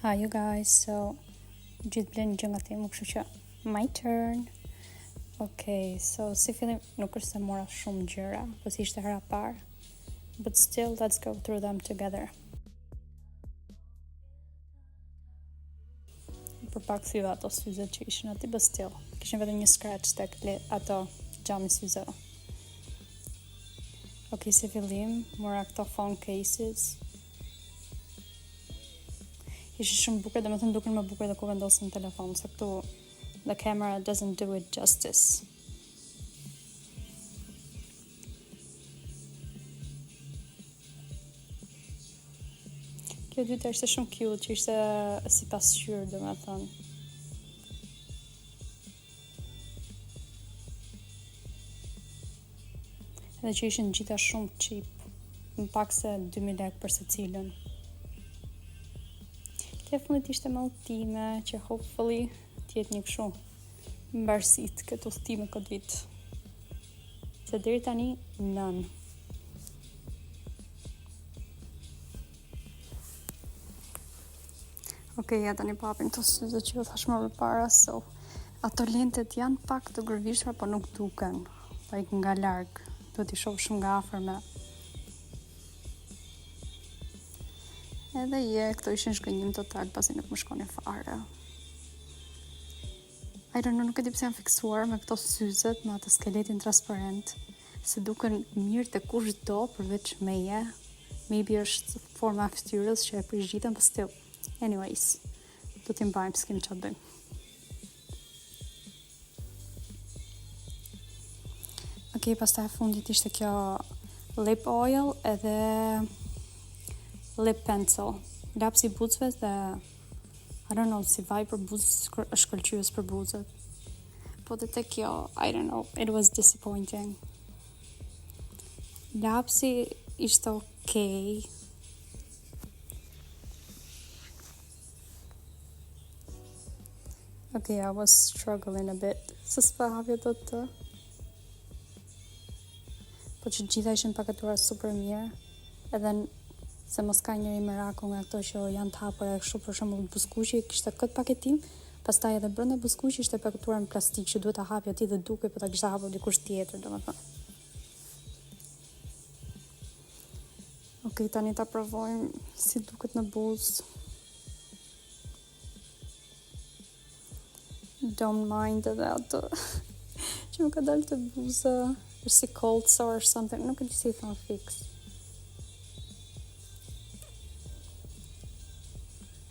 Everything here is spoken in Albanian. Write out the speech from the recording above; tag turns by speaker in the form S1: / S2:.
S1: Hi you guys, so gjithë blenë gjë nga timu, kështu që my turn. Okay, so si fillim nuk është se mora shumë gjëra, po si ishte hera parë. But still, let's go through them together. Për pak thyva ato syzet që ishin aty, but still, kishin vetëm një scratch tek ato gjami syze. Okay, si fillim, mora këto phone cases. Ishte shumë bukur, dhe më thënë duken më bukur dhe ku vendosën në telefon, se këtu the camera doesn't do it justice. Kjo dyta ishte shumë cute, që ishte si pasqyrë, dhe më thënë. Edhe që ishin gjitha shumë cheap, më pak se 2000 lekë për se cilën. Kjo fundit ishte me udhtime, që hopefully tjetë një këshu mbarësit këtë udhtime këtë vit. Se deri tani, none. Okej, ja tani papin të syze që ju thash më përpara, so ato lentet janë pak të gërvishtra, po nuk duken, like nga larg, do t'i shoh shumë nga afër me. Edhe këto ishin shkënjim total, pasi nuk më shkoni fare. I don't know, nuk e di pse janë fiksuar me këto syzet, me atë skeletin transparent, se duken mirë të kush do përveç meje. Maybe është forma e fytyrës që e përgjitën, but still. Anyways, do t'i mbajmë, s'kemi çfarë bëjmë. Okej, pastaj fundit ishte kjo lip oil edhe lip pencil. Lapsi buzëve dhe I don't know, si vaj për buzë, është shkëlqyes për buzët. Po dhe te kjo, I don't know, it was disappointing. Lapsi ishte okay. Okay, I was struggling a bit. Se s'pa hapja do të. Po që gjitha ishin pakatuar super mirë. Edhe se mos ka njëri mirakull nga këto që janë të hapura kështu, për shembull buskuqi kishte këtë paketim, pastaj edhe brenda buskuqi ishte pakatuar në plastik që duhet ta hapja ti dhe duke po ta kishte hapur dikush tjetër, domethënë. Okej, tani ta provojmë si duket në buzë. Don't mind edhe atë që më ka dalë të buza, është si cold sore or something, nuk e di si i thon fix.